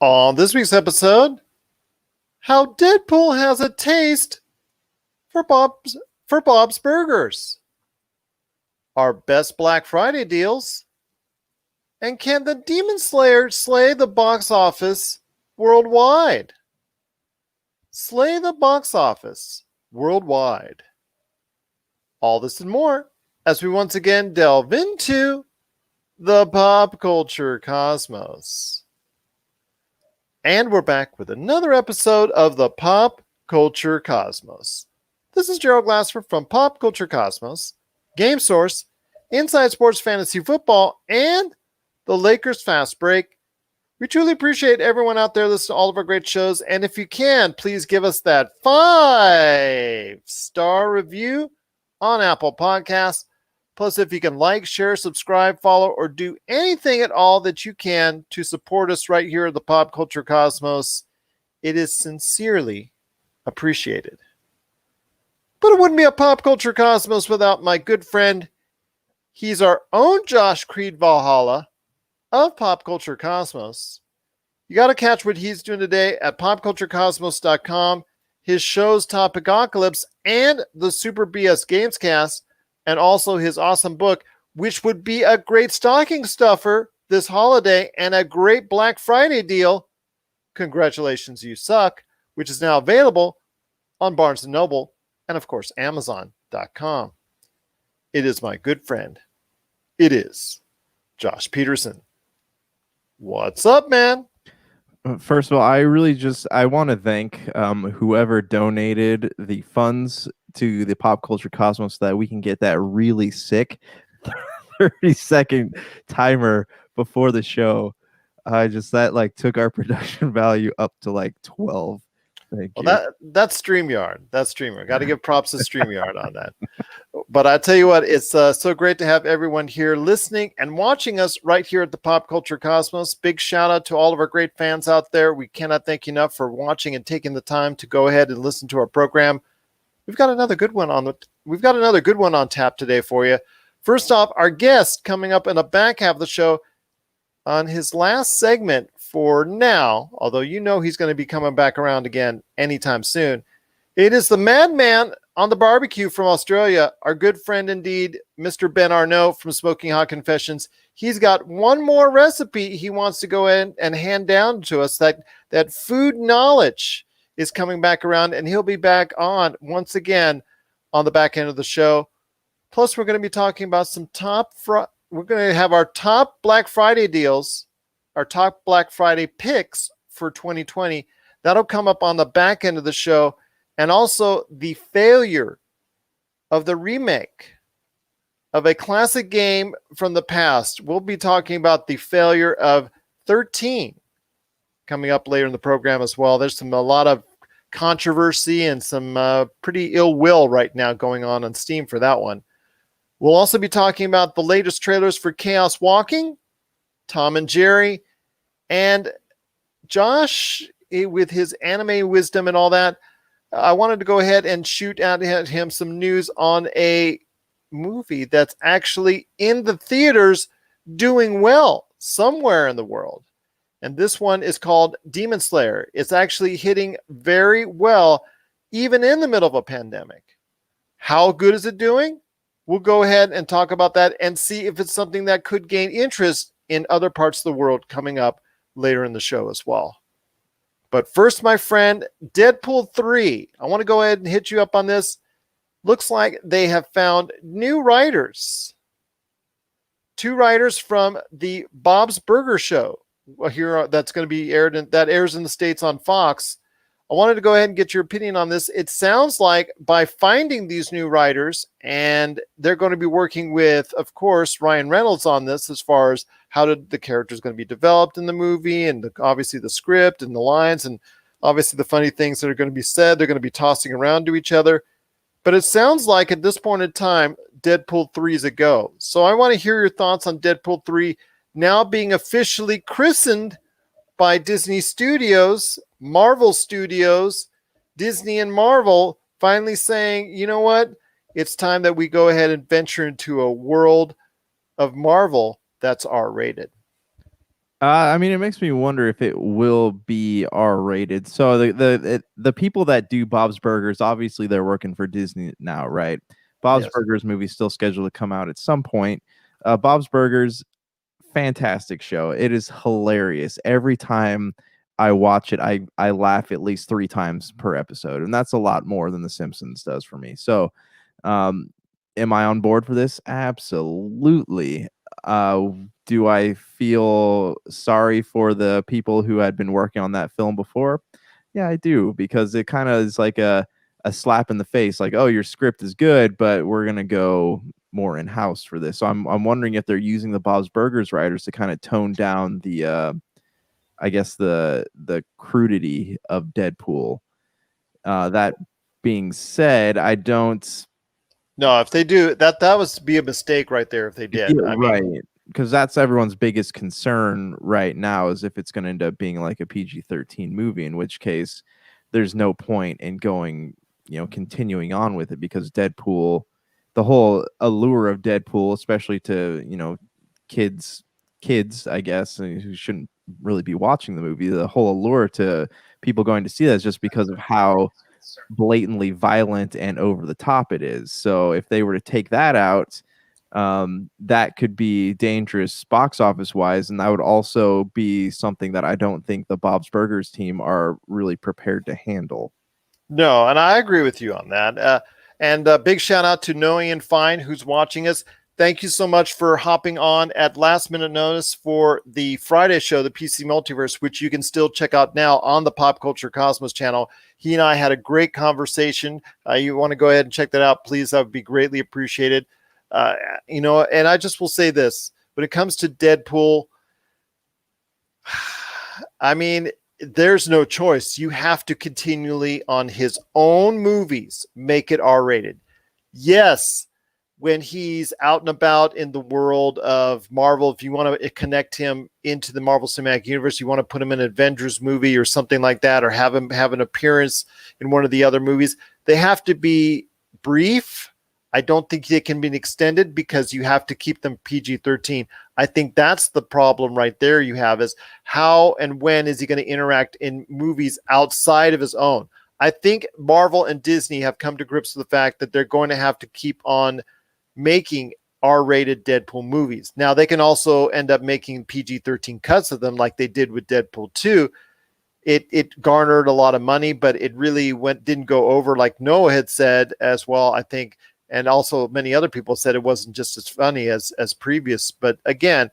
On this week's episode, how Deadpool has a taste for Bob's Burgers, our best Black Friday deals, and can the Demon Slayer slay the box office worldwide? Slay the box office worldwide. All this and more as we once again delve into the pop culture cosmos. And we're back with another episode of the Pop Culture Cosmos. This is Gerald Glassford from Pop Culture Cosmos, Game Source, Inside Sports Fantasy Football, and the Lakers Fast Break. We truly appreciate everyone out there listening to all of our great shows. And if you can, please give us that 5-star review on Apple Podcasts. Plus, if you can like, share, subscribe, follow, or do anything at all that you can to support us right here at the Pop Culture Cosmos, it is sincerely appreciated. But it wouldn't be a Pop Culture Cosmos without my good friend. He's our own Josh Creed Valhalla of Pop Culture Cosmos. You got to catch what he's doing today at popculturecosmos.com. His shows Topicocalypse and the Super BS Gamescast, and also his awesome book, which would be a great stocking stuffer this holiday and a great Black Friday deal, Congratulations, You Suck, which is now available on Barnes & Noble and, of course, Amazon.com. It is my good friend. It is Josh Peterson. What's up, man? First of all, I want to thank whoever donated the funds to the Pop Culture Cosmos so that we can get that really sick 30-second timer before the show. That took our production value up to 12. Thank you. That's StreamYard. Got to give props to StreamYard on that. But I tell you what, it's so great to have everyone here listening and watching us right here at the Pop Culture Cosmos. Big shout out to all of our great fans out there. We cannot thank you enough for watching and taking the time to go ahead and listen to our program. We've got another good one on tap today for you. First off, our guest coming up in the back half of the show on his last segment for now, although you know he's going to be coming back around again anytime soon. It is the madman on the barbecue from Australia, our good friend indeed, Mr. Ben Arnault from Smoking Hot Confessions. He's got one more recipe he wants to go in and hand down to us. That food knowledge is coming back around, and he'll be back on once again on the back end of the show. Plus, we're going to be talking about we're going to have our top Black Friday deals, our top Black Friday picks for 2020. That'll come up on the back end of the show. And also the failure of the remake of a classic game from the past. We'll be talking about the failure of 13 coming up later in the program as well. There's a lot of controversy and some pretty ill will right now going on Steam for that one. We'll also be talking about the latest trailers for Chaos Walking, Tom and Jerry, and Josh with his anime wisdom and all that. I wanted to go ahead and shoot out at him some news on a movie that's actually in the theaters doing well somewhere in the world. And this one is called Demon Slayer. It's actually hitting very well, even in the middle of a pandemic. How good is it doing? We'll go ahead and talk about that and see if it's something that could gain interest in other parts of the world coming up later in the show as well. But first, my friend, Deadpool 3. I want to go ahead and hit you up on this. Looks like they have found new writers. 2 writers from the Bob's Burger Show here that's going to be that airs in the States on Fox. I wanted to go ahead and get your opinion on this. It sounds like by finding these new writers, and they're going to be working with, of course, Ryan Reynolds on this as far as how the character is going to be developed in the movie, and obviously the script and the lines, and obviously the funny things that are going to be said. They're going to be tossing around to each other. But it sounds like at this point in time, Deadpool 3 is a go. So I want to hear your thoughts on Deadpool 3 now being officially christened by Disney Studios, Marvel Studios, Disney and Marvel finally saying, you know what? It's time that we go ahead and venture into a world of Marvel that's R-rated. I mean, it makes me wonder if it will be R-rated. So the people that do Bob's Burgers, obviously they're working for Disney now, right? Bob's Yes. Burgers movie still scheduled to come out at some point. Bob's Burgers, fantastic show. It is hilarious. Every time I watch it, I laugh at least 3 times per episode, and that's a lot more than The Simpsons does for me. So, um, am I on board for this? Absolutely. Uh, do I feel sorry for the people who had been working on that film before? Yeah, I do, because it kind of is like a slap in the face, like, oh, your script is good, but we're gonna go more in house for this. So I'm wondering if they're using the Bob's Burgers writers to kind of tone down the I guess the crudity of Deadpool. That being said, I don't. No, if they do that, that would be a mistake right there if they Yeah, did. I mean, right, because that's everyone's biggest concern right now is if it's going to end up being like a PG-13 movie, in which case there's no point in going, continuing on with it, because Deadpool, the whole allure of Deadpool, especially to, kids, I guess, who shouldn't really be watching the movie, the whole allure to people going to see that is just because of how blatantly violent and over the top it is. So if they were to take that out, that could be dangerous box office wise, and that would also be something that I don't think the Bob's Burgers team are really prepared to handle. no, and I agree with you on that. And big shout out to Knowing and Fine who's watching us. Thank you so much for hopping on at last minute notice for the Friday show, the PC Multiverse, which you can still check out now on the Pop Culture Cosmos channel. He and I had a great conversation. You want to go ahead and check that out, please? That would be greatly appreciated. And I just will say this when it comes to Deadpool, I mean, there's no choice. You have to continually, on his own movies, make it R rated. Yes, when he's out and about in the world of Marvel, if you want to connect him into the Marvel Cinematic Universe, you want to put him in an Avengers movie or something like that, or have him have an appearance in one of the other movies, they have to be brief. I don't think they can be extended because you have to keep them PG-13. I think that's the problem right there you have is how and when is he going to interact in movies outside of his own? I think Marvel and Disney have come to grips with the fact that they're going to have to keep on making R-rated Deadpool movies. Now, they can also end up making PG-13 cuts of them like they did with Deadpool 2. It garnered a lot of money, but it really didn't go over, like Noah had said as well, I think, and also many other people said it wasn't just as funny as previous. But again,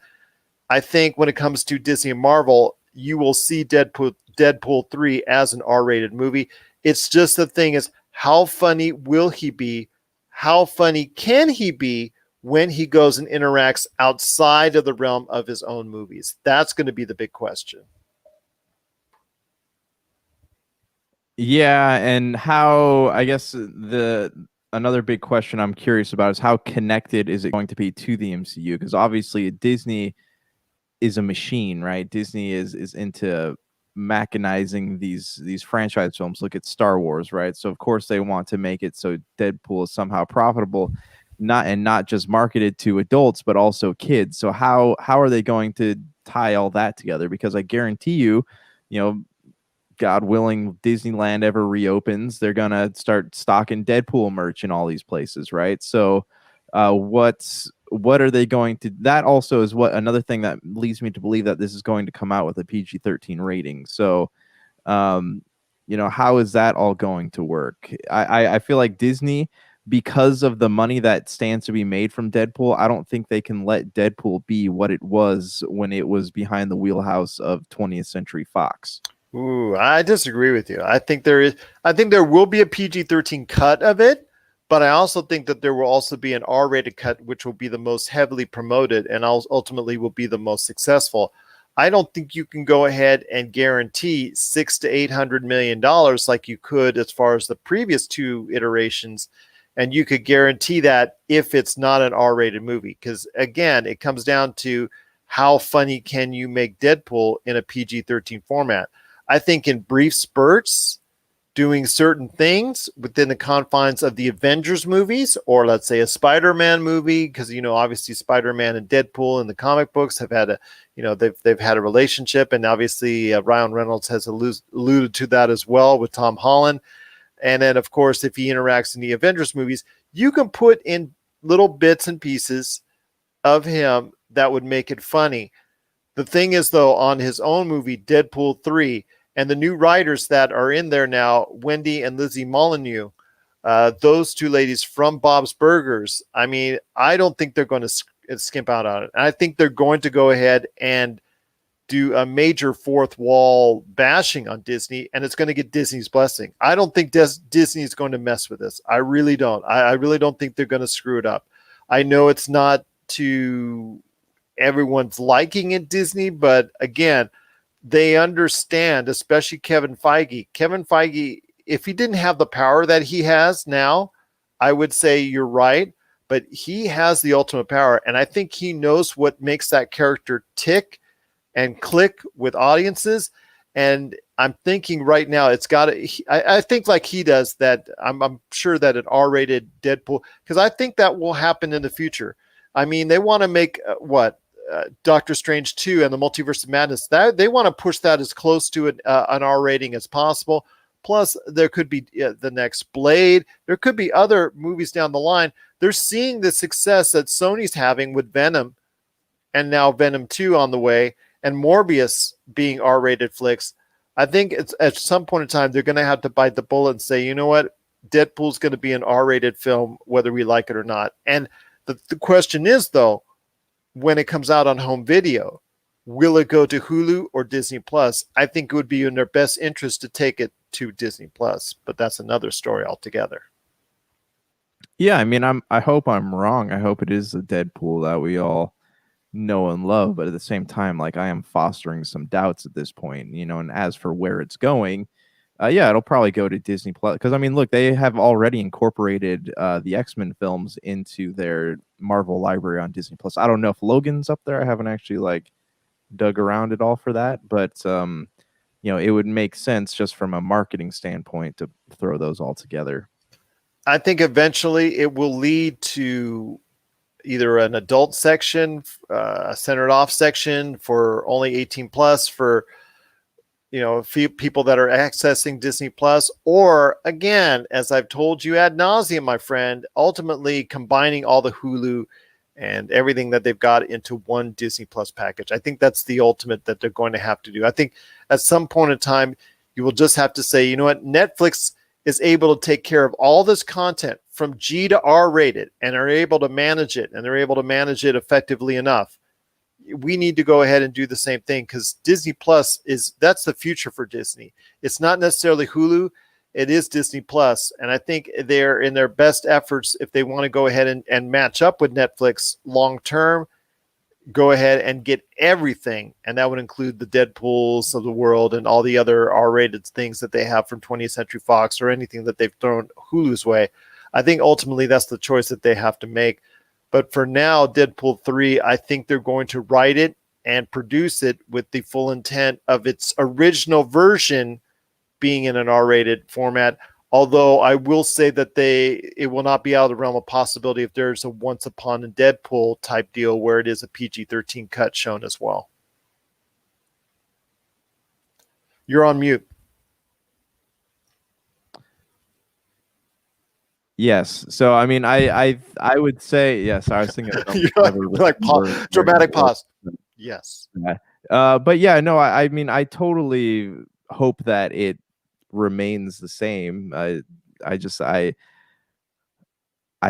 I think when it comes to Disney and Marvel, you will see Deadpool 3 as an R-rated movie. It's just the thing is, how funny will he be? How funny can he be when he goes and interacts outside of the realm of his own movies? That's going to be the big question. Yeah, and how, I guess, the another big question I'm curious about is how connected is it going to be to the MCU? Because obviously Disney is a machine, right? Disney is into mechanizing these franchise films. Look at Star Wars, right? So of course they want to make it so Deadpool is somehow profitable, not just marketed to adults, but also kids. So how are they going to tie all that together? Because I guarantee you, you know, God willing, Disneyland ever reopens, they're gonna start stocking Deadpool merch in all these places, right? So, what are they going to? That also is what another thing that leads me to believe that this is going to come out with a PG-13 rating. So, um, how is that all going to work? I feel like Disney, because of the money that stands to be made from Deadpool, I don't think they can let Deadpool be what it was when it was behind the wheelhouse of 20th Century Fox. Ooh, I disagree with you. I think there will be a PG-13 cut of it, but I also think that there will also be an R-rated cut, which will be the most heavily promoted and ultimately will be the most successful. I don't think you can go ahead and guarantee $600 to $800 million like you could as far as the previous two iterations, and you could guarantee that if it's not an R-rated movie, because again, it comes down to how funny can you make Deadpool in a PG-13 format. I think in brief spurts, doing certain things within the confines of the Avengers movies, or let's say a Spider-Man movie, because obviously Spider-Man and Deadpool in the comic books have had they've had a relationship, and obviously Ryan Reynolds has alluded to that as well with Tom Holland. And then of course, if he interacts in the Avengers movies, you can put in little bits and pieces of him that would make it funny. The thing is, though, on his own movie, Deadpool 3, and the new writers that are in there now, Wendy and Lizzie Molyneux, those two ladies from Bob's Burgers, I mean, I don't think they're going to skimp out on it. I think they're going to go ahead and do a major fourth wall bashing on Disney, and it's going to get Disney's blessing. I don't think Disney is going to mess with this. I really don't. I really don't think they're going to screw it up. I know it's not to everyone's liking at Disney, but again, they understand, especially Kevin Feige. Kevin Feige, if he didn't have the power that he has now, I would say you're right, but he has the ultimate power, and I think he knows what makes that character tick and click with audiences. And I'm thinking right now, it's got to, I think like he does that. I'm sure that an R-rated Deadpool, because I think that will happen in the future. I mean, they want to make Doctor Strange 2 and the Multiverse of Madness, that they want to push that as close to an R rating as possible. Plus, there could be the next Blade. There could be other movies down the line. They're seeing the success that Sony's having with Venom, and now Venom 2 on the way, and Morbius being R-rated flicks. I think it's at some point in time they're going to have to bite the bullet and say, you know what, Deadpool's going to be an R-rated film whether we like it or not. And the question is, though, when it comes out on home video, will it go to Hulu or Disney Plus? I think it would be in their best interest to take it to Disney Plus, but that's another story altogether. Yeah, I mean, I hope I'm wrong. I hope it is the Deadpool that we all know and love, but at the same time, like, I am fostering some doubts at this point, and as for where it's going, yeah, it'll probably go to Disney Plus, because I mean, look, they have already incorporated the X-Men films into their Marvel library on Disney Plus. I don't know if Logan's up there. I haven't actually dug around at all for that, but it would make sense just from a marketing standpoint to throw those all together. I think eventually it will lead to either an adult section, a centered off section for only 18 plus for, people that are accessing Disney Plus, or again, as I've told you ad nauseum, my friend, ultimately combining all the Hulu and everything that they've got into one Disney Plus package. I think that's the ultimate that they're going to have to do. I think at some point in time, you will just have to say, you know what, Netflix is able to take care of all this content from G to R rated, and are able to manage it, and they're able to manage it effectively enough. We need to go ahead and do the same thing, because Disney Plus that's the future for Disney. It's not necessarily Hulu. It is Disney Plus. And I think they're in their best efforts, if they want to go ahead and match up with Netflix long-term, go ahead and get everything. And that would include the Deadpools of the world and all the other R-rated things that they have from 20th Century Fox, or anything that they've thrown Hulu's way. I think ultimately that's the choice that they have to make. But for now, Deadpool 3, I think they're going to write it and produce it with the full intent of its original version being in an R-rated format. Although I will say that it will not be out of the realm of possibility if there's a Once Upon a Deadpool type deal where it is a PG-13 cut shown as well. You're on mute. Yes. So I mean, I would say yes. I was thinking dramatic pause. Yes. But yeah, no. I mean, I totally hope that it remains the same. I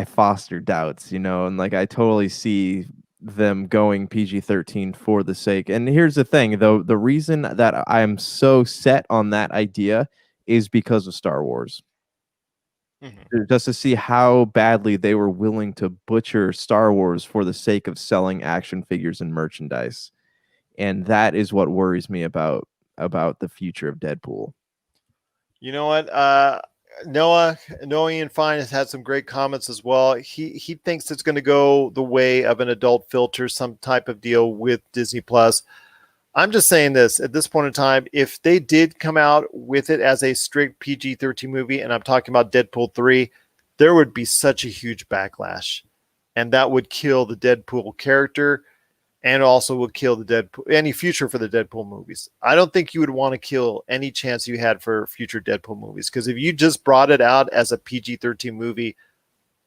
foster doubts, and I totally see them going PG-13 for the sake. And here's the thing, though, the reason that I'm so set on that idea is because of Star Wars. Just to see how badly they were willing to butcher Star Wars for the sake of selling action figures and merchandise. And that is what worries me about the future of Deadpool. You know what? Noah Ian Fine has had some great comments as well. He thinks it's going to go the way of an adult filter, some type of deal with Disney Plus. I'm just saying this at this point in time, if they did come out with it as a strict PG-13 movie, and I'm talking about Deadpool 3, there would be such a huge backlash. And that would kill the Deadpool character and also would kill the Deadpool, any future for the Deadpool movies. I don't think you would want to kill any chance you had for future Deadpool movies, because if you just brought it out as a PG-13 movie,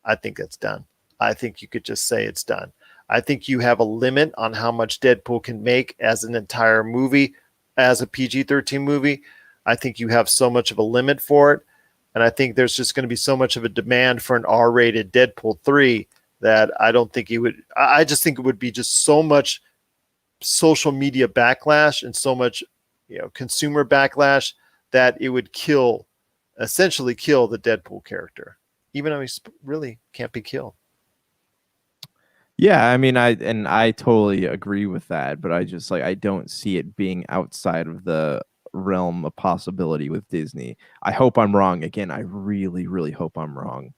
I think it's done. I think you could just say it's done. I think you have a limit on how much Deadpool can make as an entire movie, as a PG-13 movie. I think you have so much of a limit for it. And I think there's just going to be so much of a demand for an R-rated Deadpool 3 that I don't think it would. I just think it would be just so much social media backlash and so much, consumer backlash that it would essentially kill the Deadpool character, even though he really can't be killed. Yeah, I mean, I totally agree with that, but I just I don't see it being outside of the realm of possibility with Disney. I hope I'm wrong. Again, I really, really hope I'm wrong.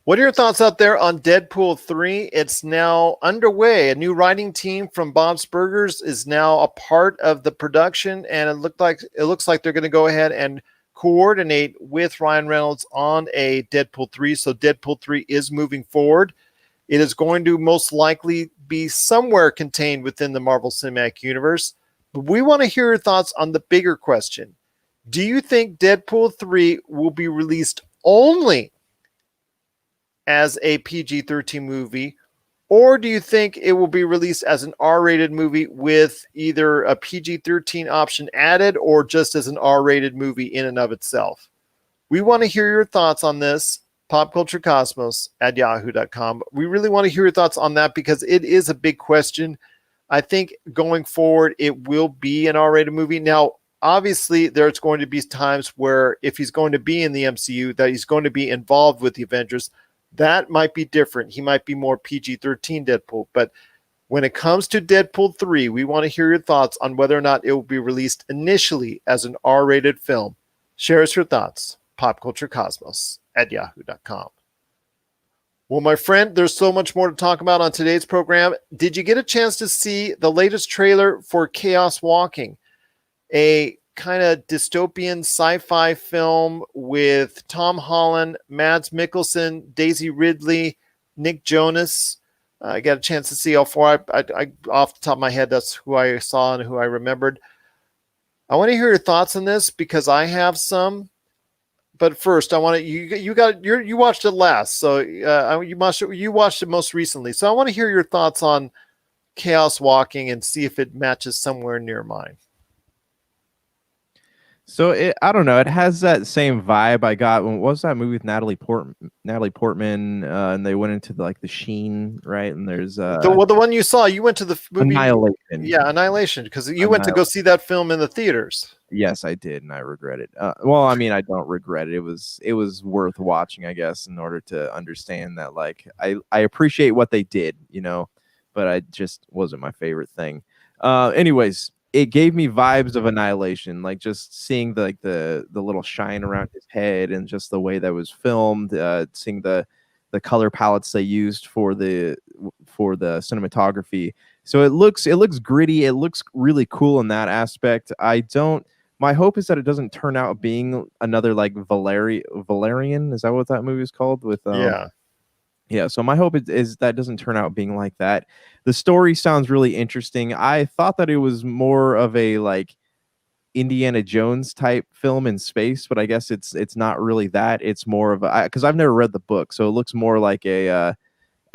What are your thoughts out there on Deadpool 3? It's now underway. A new writing team from Bob's Burgers is now a part of the production, and it looks like they're going to go ahead and coordinate with Ryan Reynolds on a Deadpool 3. So Deadpool 3 is moving forward. It is going to most likely be somewhere contained within the Marvel Cinematic Universe. But we want to hear your thoughts on the bigger question. Do you think Deadpool 3 will be released only as a PG-13 movie, or do you think it will be released as an R-rated movie with either a PG-13 option added or just as an R-rated movie in and of itself? We want to hear your thoughts on this. popculturecosmos@yahoo.com. We really want to hear your thoughts on that because it is a big question. I think going forward, it will be an R-rated movie. Now, obviously, there's going to be times where if he's going to be in the MCU, that he's going to be involved with the Avengers. That might be different. He might be more PG-13 Deadpool. But when it comes to Deadpool 3, we want to hear your thoughts on whether or not it will be released initially as an R-rated film. Share us your thoughts. popculturecosmos@yahoo.com. Well, my friend, there's so much more to talk about on today's program. Did you get a chance to see the latest trailer for Chaos Walking, a kind of dystopian sci-fi film with Tom Holland, Mads Mikkelsen, Daisy Ridley, Nick Jonas? I got a chance to see all four. I off the top of my head, that's who I saw and who I remembered. I want to hear your thoughts on this because I have some. But first, I want to you watched it last, so you watched it most recently. So I want to hear your thoughts on Chaos Walking and see if it matches somewhere near mine. So I don't know. It has that same vibe I got when what was that movie with Natalie Portman, and they went into the Sheen, right? And there's the one you saw. You went to the movie Annihilation. Yeah, Annihilation, because you went to go see that film in the theaters. Yes, I did, and I regret it. Well, I mean, I don't regret it. It was worth watching, I guess, in order to understand that. I appreciate what they did, but I just wasn't my favorite thing. Anyways. It gave me vibes of Annihilation, just seeing the little shine around his head and just the way that was filmed, seeing the color palettes they used for the cinematography. So it looks gritty. It looks really cool in that aspect. My hope is that it doesn't turn out being another Valerian. Is that what that movie is called? With Yeah, so my hope is that doesn't turn out being like that. The story sounds really interesting. I thought that it was more of a Indiana Jones type film in space, but I guess it's not really that. It's more of because I've never read the book, so it looks more like I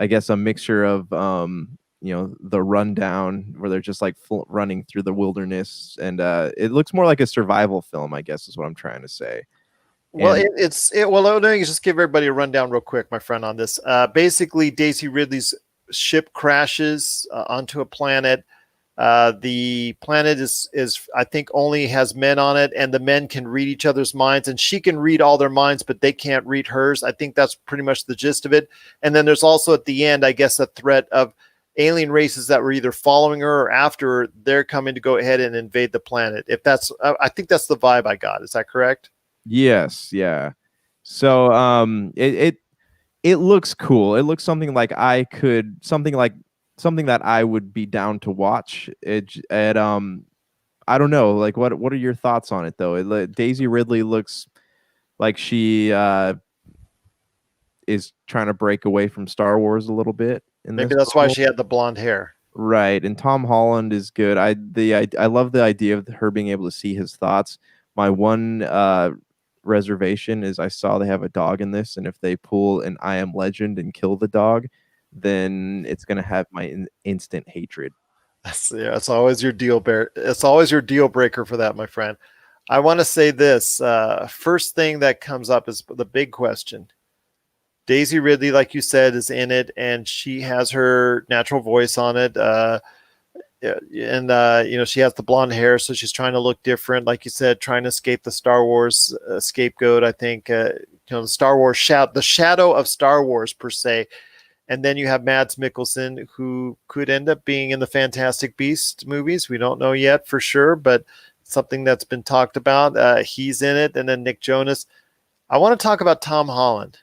guess a mixture of the Rundown, where they're just running through the wilderness, and it looks more like a survival film, I guess is what I'm trying to say. Well, let me just give everybody a rundown real quick, my friend, on this. Basically, Daisy Ridley's ship crashes onto a planet. The planet is I think only has men on it, and the men can read each other's minds, and she can read all their minds, but they can't read hers. I think that's pretty much the gist of it. And then there's also at the end, I guess, a threat of alien races that were either following her or after her. They're coming to go ahead and invade the planet. I think that's the vibe I got. Is that correct? Yes, yeah. So it looks cool. It looks something something that I would be down to watch. I don't know. Like, what are your thoughts on it though? Daisy Ridley looks like she is trying to break away from Star Wars a little bit in Maybe this that's why role. she had the blonde hair. Right, and Tom Holland is good. I love the idea of her being able to see his thoughts. My one reservation is I saw they have a dog in this, and if they pull an I Am Legend and kill the dog, then it's gonna have my instant hatred. Yeah, it's always your deal bear. It's always your deal breaker for that, my friend. I want to say this. First thing that comes up is the big question. Daisy Ridley, like you said, is in it, and she has her natural voice on it. She has the blonde hair, so she's trying to look different, like you said, trying to escape the Star Wars scapegoat. I think the Star Wars the shadow of Star Wars per se. And then you have Mads Mikkelsen, who could end up being in the Fantastic Beast movies. We don't know yet for sure, but something that's been talked about. He's in it, and then Nick Jonas. I want to talk about Tom Holland.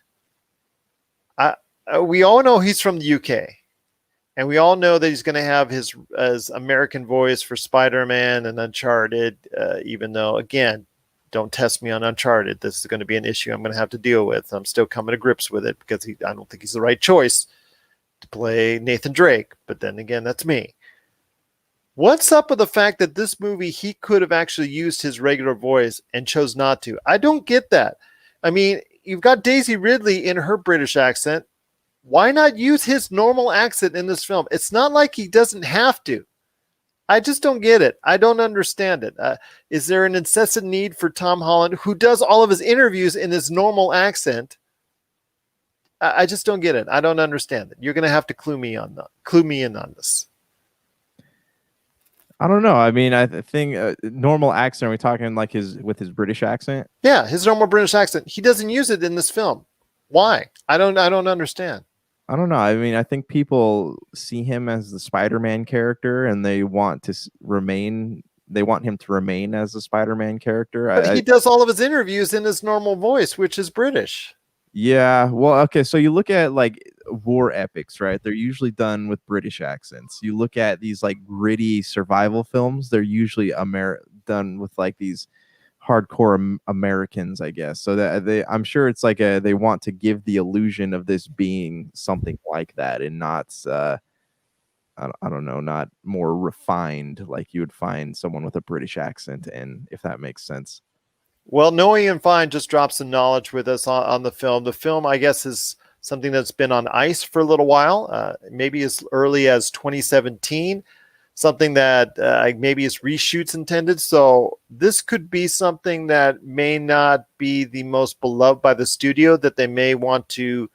We all know he's from the UK, and we all know that he's going to have his American voice for Spider-Man and Uncharted, even though, again, don't test me on Uncharted. This is going to be an issue I'm going to have to deal with. I'm still coming to grips with it because I don't think he's the right choice to play Nathan Drake. But then again, that's me. What's up with the fact that this movie, he could have actually used his regular voice and chose not to? I don't get that. I mean, you've got Daisy Ridley in her British accent. Why not use his normal accent in this film? It's not like he doesn't have to. I just don't get it. I don't understand it. Is there an incessant need for Tom Holland, who does all of his interviews in his normal accent? I just don't get it. I don't understand it. You're going to have to clue me in on this. I don't know. I mean, I think normal accent. Are we talking like with his British accent? Yeah, his normal British accent. He doesn't use it in this film. Why? I don't understand. I don't know. I mean, I think people see him as the Spider-Man character, and they want to remain. They want him to remain as the Spider-Man character. But he does all of his interviews in his normal voice, which is British. Yeah. Well, okay. So you look at like war epics, right? They're usually done with British accents. You look at these like gritty survival films. They're usually done with like these hardcore Americans, I guess. So that I'm sure it's like they want to give the illusion of this being something like that, and not I don't know, not more refined like you would find someone with a British accent, and if that makes sense. Well, Noe and Fine just dropped some knowledge with us on the film. The film, I guess, is something that's been on ice for a little while, maybe as early as 2017. Something that maybe is reshoots intended. So this could be something that may not be the most beloved by the studio, that they may want to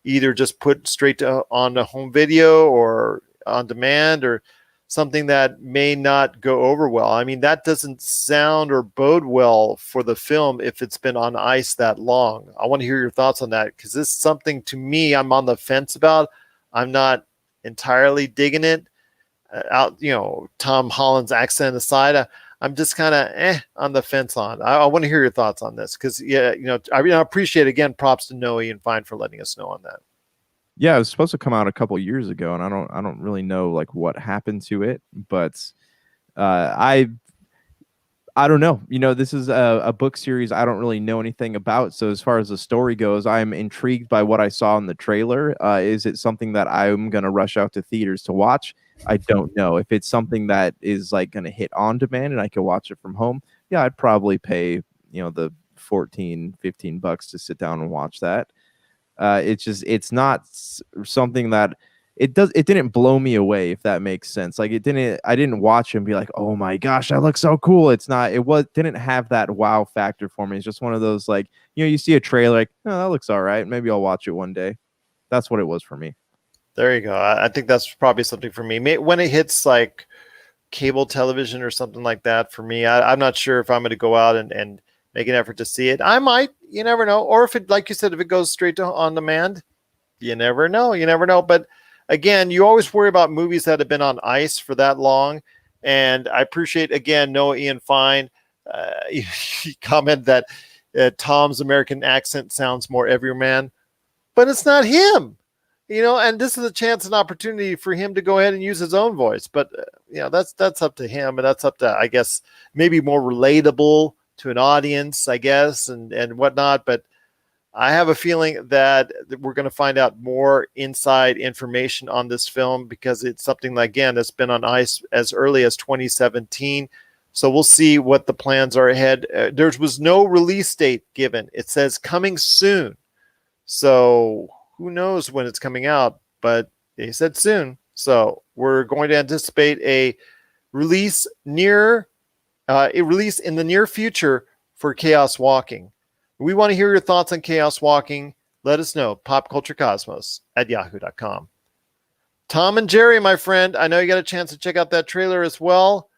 either just put straight on a home video or on demand, or something that may not go over well. I mean, that doesn't sound or bode well for the film if it's been on ice that long. I want to hear your thoughts on that, because this is something, to me, I'm on the fence about. I'm not entirely digging it. Tom Holland's accent aside, I'm just kind of on the fence on. I want to hear your thoughts on this, because I appreciate, again, props to Noe and Fine for letting us know on that. Yeah, it was supposed to come out a couple years ago, and I don't really know like what happened to it, but I don't know. This is a book series I don't really know anything about. So as far as the story goes, I'm intrigued by what I saw in the trailer. Is it something that I'm going to rush out to theaters to watch? I don't know. If it's something that is like going to hit on demand and I can watch it from home, yeah, I'd probably pay, the $14-15 to sit down and watch that. It's not something that it didn't blow me away, if that makes sense. Like I didn't watch it and be like, oh my gosh, that looks so cool. Didn't have that wow factor for me. It's just one of those, like, you see a trailer, like, oh, that looks all right. Maybe I'll watch it one day. That's what it was for me. There you go. I think that's probably something for me. When it hits like cable television or something like that, for me, I'm not sure if I'm going to go out and make an effort to see it. I might, you never know. Or if it, like you said, if it goes straight to on demand, you never know. You never know. But again, you always worry about movies that have been on ice for that long. And I appreciate, again, Noah Ian Fine. He commented that Tom's American accent sounds more everyman, but it's not him. and this is a chance and opportunity for him to go ahead and use his own voice. But that's up to him, and that's up to, I guess, maybe more relatable to an audience, I guess, and whatnot. But I have a feeling that we're going to find out more inside information on this film, because it's something that, again, that's been on ice as early as 2017. So we'll see what the plans are ahead. There was no release date given. It says coming soon. So who knows when it's coming out, but they said soon. So we're going to anticipate a release in the near future for Chaos Walking. We want to hear your thoughts on Chaos Walking. Let us know. popculturecosmos@yahoo.com. Tom and Jerry, my friend, I know you got a chance to check out that trailer as well.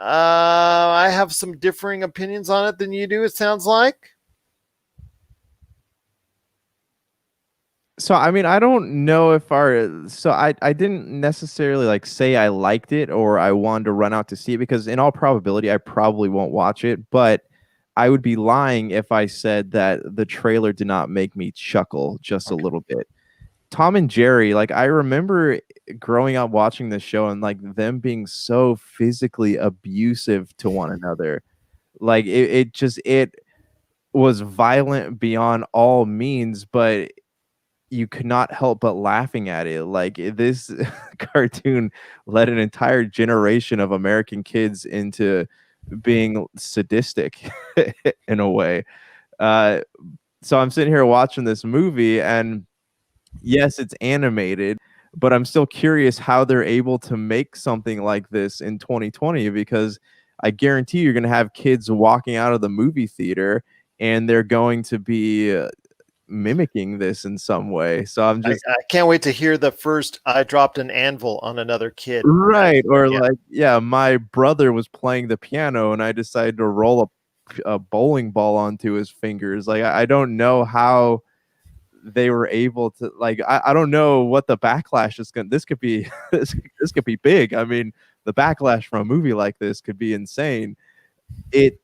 I have some differing opinions on it than you do, it sounds like. So I mean, I don't know if I didn't necessarily like say I liked it or I wanted to run out to see it, because in all probability I probably won't watch it, but I would be lying if I said that the trailer did not make me chuckle just a little bit. Tom and Jerry, like I remember growing up watching this show and like them being so physically abusive to one another. Like it was violent beyond all means, but you could not help but laughing at it. Like this cartoon led an entire generation of American kids into being sadistic in a way. So I'm sitting here watching this movie, and yes, it's animated, but I'm still curious how they're able to make something like this in 2020, because I guarantee you're going to have kids walking out of the movie theater and they're going to be mimicking this in some way. So I can't wait to hear the first "I dropped an anvil on another kid." Right. Or my brother was playing the piano and I decided to roll a bowling ball onto his fingers. Like I don't know how they were able to, like I don't know what the backlash is going to, this could be this could be big. I mean, the backlash from a movie like this could be insane. It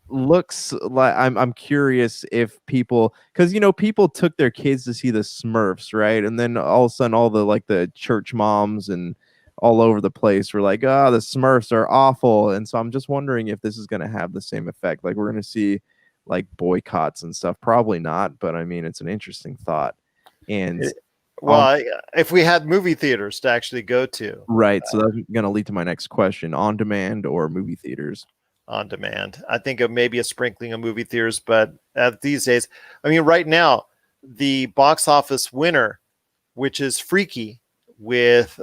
looks like I'm curious if people, because people took their kids to see the Smurfs, right? And then all of a sudden all the church moms and all over the place were like, the Smurfs are awful. And so I'm just wondering if this is going to have the same effect. Like we're going to see like boycotts and stuff. Probably not, but I mean, it's an interesting thought. And if we had movie theaters to actually go to, right, so that's going to lead to my next question: on demand or movie theaters? On demand. I think of maybe a sprinkling of movie theaters, but these days, I mean, right now, the box office winner, which is Freaky, with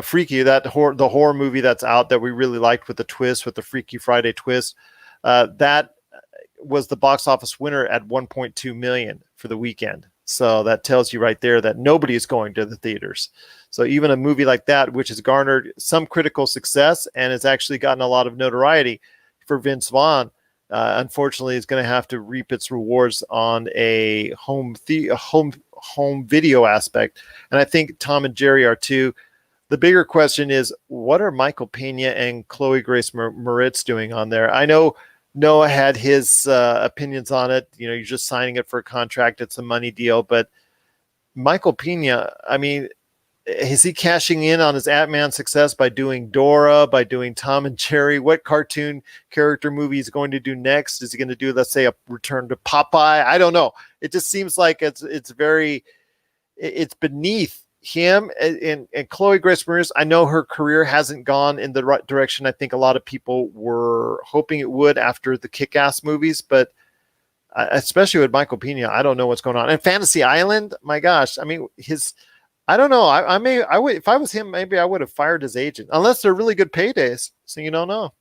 Freaky, the horror movie that's out that we really liked with the twist, with the Freaky Friday twist, that was the box office winner at 1.2 million for the weekend. So that tells you right there that nobody is going to the theaters. So even a movie like that, which has garnered some critical success and has actually gotten a lot of notoriety for Vince Vaughn, unfortunately is going to have to reap its rewards on a home video aspect. And I think Tom and Jerry are too. The bigger question is, what are Michael Pena and Chloe Grace Moretz doing on there? I know Noah had his opinions on it. You're just signing it for a contract. It's a money deal. But Michael Pena, I mean, is he cashing in on his Ant-Man success by doing Dora, by doing Tom and Jerry? What cartoon character movie is he going to do next? Is he going to do, let's say, a return to Popeye? I don't know. It just seems like it's beneath him and Chloe Grace Moretz. I know her career hasn't gone in the right direction. I think a lot of people were hoping it would after the Kick-Ass movies, but especially with Michael Pena, I don't know what's going on. And Fantasy Island, my gosh, I mean, I don't know. I would, if I was him, maybe I would have fired his agent, unless they're really good paydays. So you don't know.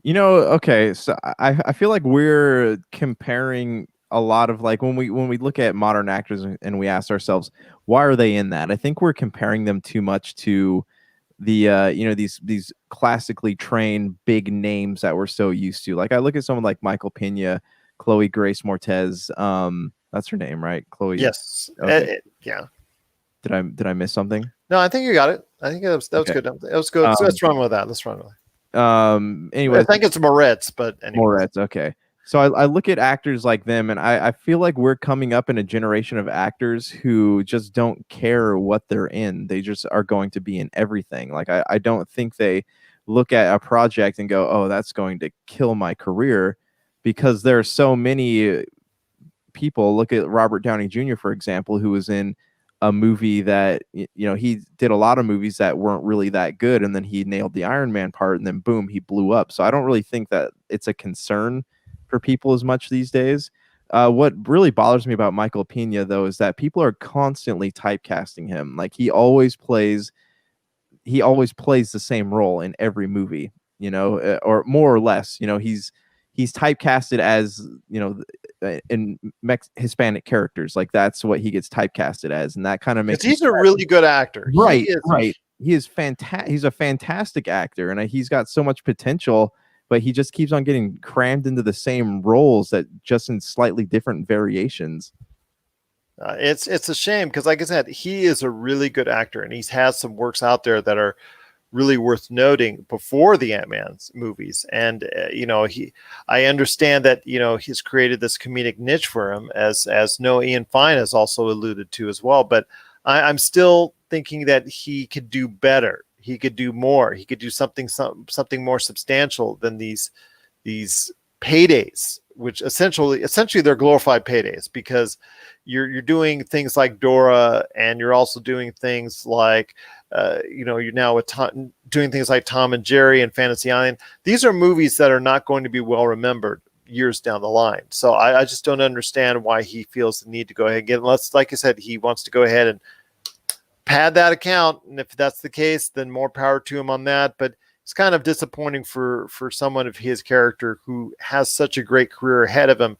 Okay. So I feel like we're comparing a lot of, like, when we look at modern actors and we ask ourselves, why are they in that? I think we're comparing them too much to the these classically trained big names that we're so used to. Like I look at someone like Michael Pena, Chloe Grace Moretz. That's her name, right? Chloe. Yes. Okay. Yeah. Did I miss something? No, I think you got it. I think that was good. That was good. So let's run with that. Anyway, I think it's Moretz, but anyway. Moretz. Okay. So I look at actors like them, and I feel like we're coming up in a generation of actors who just don't care what they're in. They just are going to be in everything. Like I don't think they look at a project and go, "Oh, that's going to kill my career," because there are so many people. Look at Robert Downey Jr., for example, who was in a movie that, he did a lot of movies that weren't really that good, and then he nailed the Iron Man part, and then boom, he blew up. So I don't really think that it's a concern for people as much these days. What really bothers me about Michael Pena, though, is that people are constantly typecasting him. Like he always plays the same role in every movie, or more or less. He's typecasted as, in Hispanic characters. Like that's what he gets typecasted as, and that kind of Because makes he's a really good actor. right, He is right. He is fantastic. He's a fantastic actor, and he's got so much potential. But he just keeps on getting crammed into the same roles that just in slightly different variations. It's a shame because, like I said, he is a really good actor, and he's had some works out there that are really worth noting before the Ant-Man's movies. And I understand that he's created this comedic niche for him, as Noah Ian Fine has also alluded to as well. But I'm still thinking that he could do better. He could do more. He could do something more substantial than these paydays, which essentially they're glorified paydays, because you're doing things like Dora, and you're also doing things like you're now doing things like Tom and Jerry and Fantasy Island. These are movies that are not going to be well remembered years down the line. So I just don't understand why he feels the need to go ahead and get, unless, like I said, he wants to go ahead and pad that account. And if that's the case, then more power to him on that. But it's kind of disappointing for someone of his character who has such a great career ahead of him.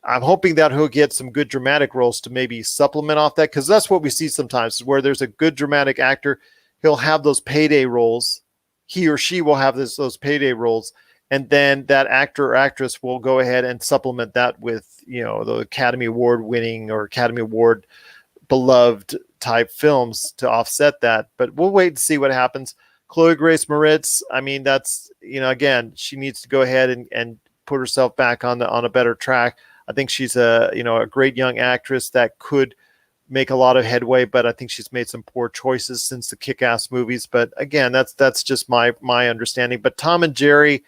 I'm hoping that he'll get some good dramatic roles to maybe supplement off that, because that's what we see sometimes, is where there's a good dramatic actor, he'll have those payday roles. He or she will have those payday roles, and then that actor or actress will go ahead and supplement that with the Academy Award winning or Academy Award beloved type films to offset that. But we'll wait and see what happens. Chloe Grace Moretz, I mean, that's, again, she needs to go ahead and put herself back on a better track. I think she's a great young actress that could make a lot of headway, but I think she's made some poor choices since the Kick-Ass movies. But again, that's just my understanding. But Tom and Jerry,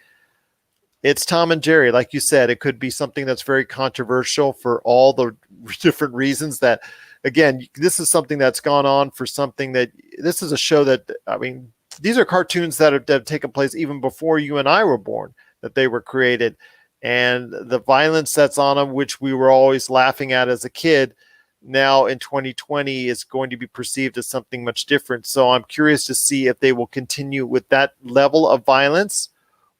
it's Tom and Jerry. Like you said, it could be something that's very controversial for all the different reasons that, again, this is something that's gone on for something that, this is a show that, I mean, these are cartoons that have taken place even before you and I were born, that they were created. And the violence that's on them, which we were always laughing at as a kid, now in 2020 is going to be perceived as something much different. So I'm curious to see if they will continue with that level of violence,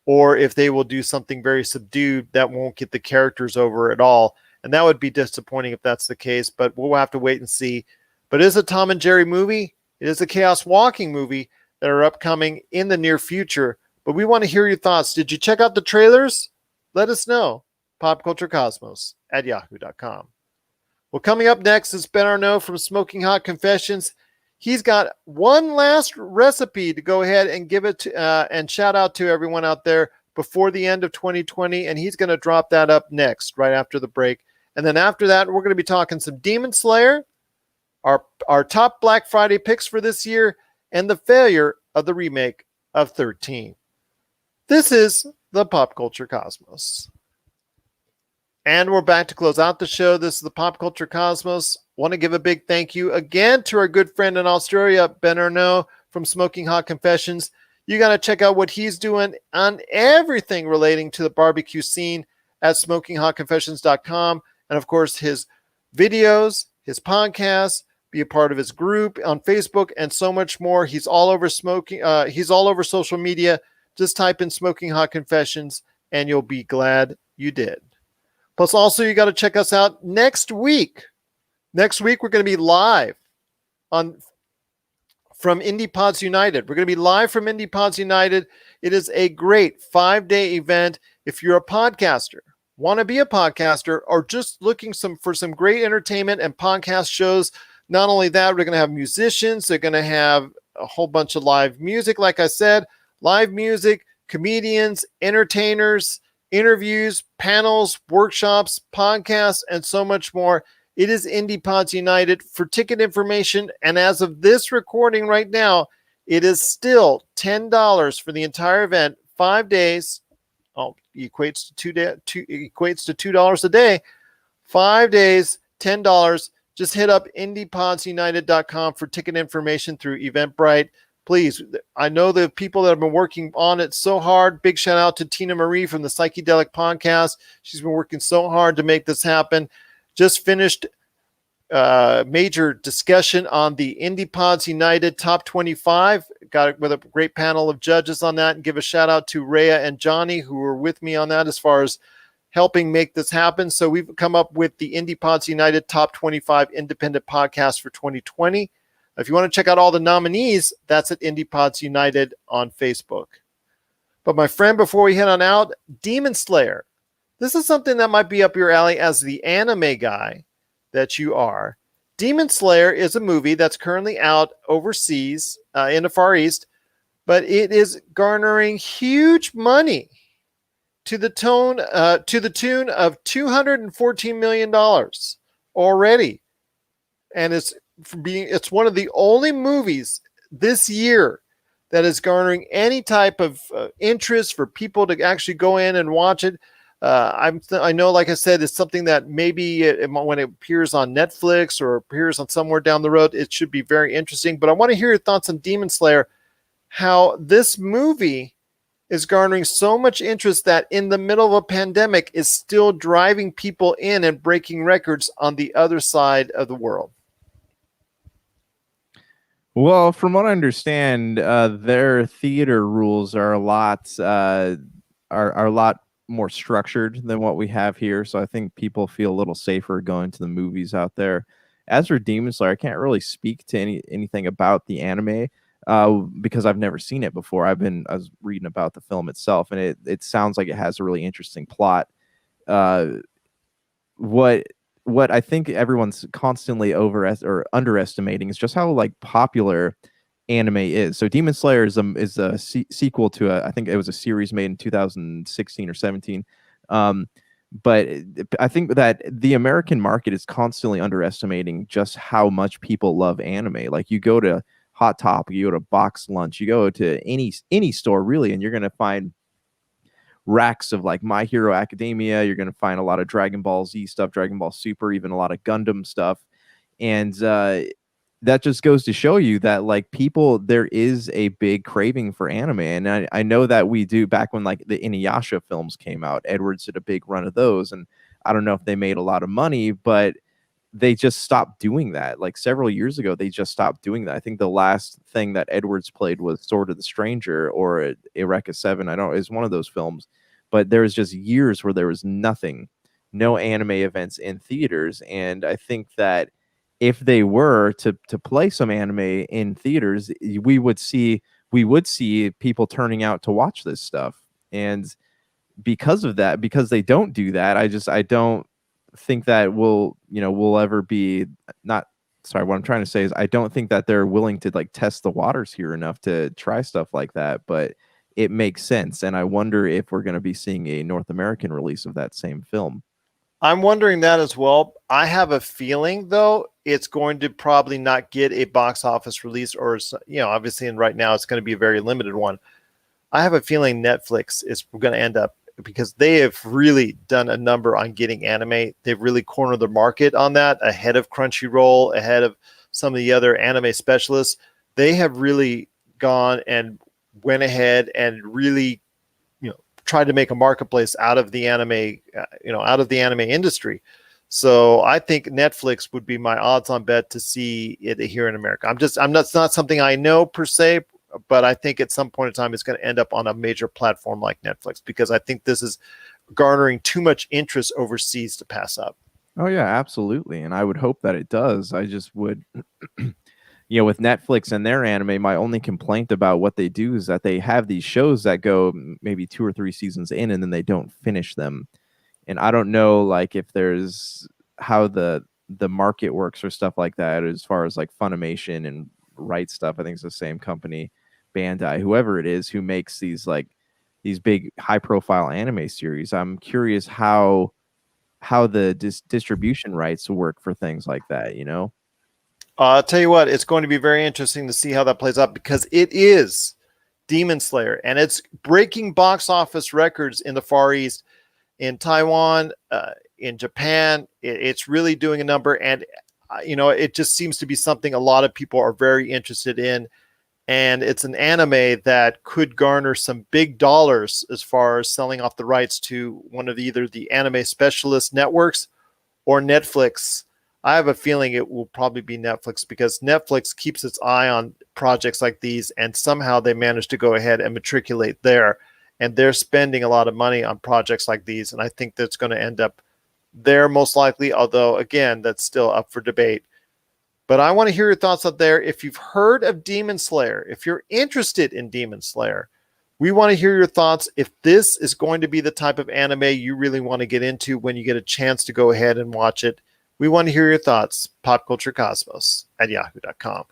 or if they will do something very subdued that won't get the characters over at all. And that would be disappointing if that's the case, but we'll have to wait and see. But it is a Tom and Jerry movie. It is a Chaos Walking movie that are upcoming in the near future. But we want to hear your thoughts. Did you check out the trailers? Let us know. popculturecosmos@yahoo.com. Well, coming up next is Ben Arnault from Smoking Hot Confessions. He's got one last recipe to go ahead and give it to, and shout out to everyone out there before the end of 2020. And he's going to drop that up next, right after the break. And then after that, we're going to be talking some Demon Slayer, our top Black Friday picks for this year, and the failure of the remake of 13. This is the Pop Culture Cosmos. And we're back to close out the show. This is the Pop Culture Cosmos. Want to give a big thank you again to our good friend in Australia, Ben Arnault from Smoking Hot Confessions. You got to check out what he's doing on everything relating to the barbecue scene at smokinghotconfessions.com. And of course, his videos, his podcasts, be a part of his group on Facebook, and so much more. He's all over he's all over social media. Just type in Smoking Hot Confessions and you'll be glad you did. Plus, also, you got to check us out next week. Next week, we're going to be live from Indie Pods United. We're going to be live from Indie Pods United. It is a great 5-day event. If you're a podcaster, want to be a podcaster, or just looking for some great entertainment and podcast shows, not only that, we're going to have musicians. They're going to have a whole bunch of live music, like I said, live music, comedians, entertainers, interviews, panels, workshops, podcasts, and so much more. It is Indie Pods United. For ticket information, and as of this recording right now, it is still $10 for the entire event, 5 days. Oh, equates to $2 a day. 5 days, $10. Just hit up indiepodsunited.com for ticket information through Eventbrite. Please, I know the people that have been working on it so hard. Big shout out to Tina Marie from the Psychedelic Podcast. She's been working so hard to make this happen. Just finished major discussion on the Indie Pods United Top 25. Got it with a great panel of judges on that. And give a shout out to Rhea and Johnny, who were with me on that as far as helping make this happen. So we've come up with the Indie Pods United Top 25 Independent Podcast for 2020. If you want to check out all the nominees, that's at Indie Pods United on Facebook. But my friend, before we head on out, Demon Slayer. This is something that might be up your alley as the anime guy that you are. Demon Slayer is a movie that's currently out overseas in the Far East, but it is garnering huge money to the tune of $214 million already. And it's one of the only movies this year that is garnering any type of interest for people to actually go in and watch it. I know, like I said, it's something that maybe when it appears on Netflix or appears on somewhere down the road, it should be very interesting. But I want to hear your thoughts on Demon Slayer, how this movie is garnering so much interest that in the middle of a pandemic is still driving people in and breaking records on the other side of the world. Well, from what I understand, their theater rules are a lot more structured than what we have here. So I think people feel a little safer going to the movies out there. As for Demon Slayer, I can't really speak to anything about the anime because I've never seen it before. I was reading about the film itself, and it sounds like it has a really interesting plot. What I think everyone's constantly underestimating is just how like popular anime is. So Demon Slayer is a sequel to I think it was a series made in 2016 or 17. But I think that the American market is constantly underestimating just how much people love anime. Like you go to Hot Topic, you go to Box Lunch, you go to any store really, and you're gonna find racks of like My Hero Academia. You're gonna find a lot of Dragon Ball Z stuff, Dragon Ball Super, even a lot of Gundam stuff, and that just goes to show you that like people, there is a big craving for anime. And I know that we do. Back when like the Inuyasha films came out, Edwards did a big run of those, and I don't know if they made a lot of money, but they just stopped doing that. Like several years ago, they just stopped doing that. I think the last thing that Edwards played was Sword of the Stranger or Eureka 7. I don't know, is one of those films, but there was just years where there was nothing, no anime events in theaters. And I think that if they were to play some anime in theaters, we would see people turning out to watch this stuff. And because of that, because they don't do that, I don't think that we'll ever be not sorry. What I'm trying to say is I don't think that they're willing to like test the waters here enough to try stuff like that. But it makes sense, and I wonder if we're going to be seeing a North American release of that same film. I'm wondering that as well. I have a feeling, though, it's going to probably not get a box office release, or obviously, and right now it's going to be a very limited one. I have a feeling Netflix is going to end up, because they have really done a number on getting anime. They've really cornered the market on that, ahead of Crunchyroll, ahead of some of the other anime specialists. They have really gone and went ahead and really, tried to make a marketplace out of the anime, out of the anime industry. So I think Netflix would be my odds-on bet to see it here in America. It's not something I know per se, but I think at some point in time it's going to end up on a major platform like Netflix, because I think this is garnering too much interest overseas to pass up. Oh yeah, absolutely. And I would hope that it does. I just would, with Netflix and their anime, my only complaint about what they do is that they have these shows that go maybe 2 or 3 seasons in and then they don't finish them. And I don't know, like, if there's how the market works or stuff like that, as far as like Funimation and Right Stuff. I think it's the same company, Bandai, whoever it is, who makes these like these big high profile anime series. I'm curious how the distribution rights work for things like that, you know? I'll tell you what, it's going to be very interesting to see how that plays out, because it is Demon Slayer and it's breaking box office records in the Far East, in Taiwan, in Japan. It's really doing a number. And, it just seems to be something a lot of people are very interested in. And it's an anime that could garner some big dollars as far as selling off the rights to one of either the anime specialist networks or Netflix. I have a feeling it will probably be Netflix, because Netflix keeps its eye on projects like these, and somehow they manage to go ahead and matriculate there. And they're spending a lot of money on projects like these. And I think that's going to end up there most likely, although, again, that's still up for debate. But I want to hear your thoughts out there. If you've heard of Demon Slayer, if you're interested in Demon Slayer, we want to hear your thoughts. If this is going to be the type of anime you really want to get into when you get a chance to go ahead and watch it, we want to hear your thoughts. popculturecosmos@yahoo.com.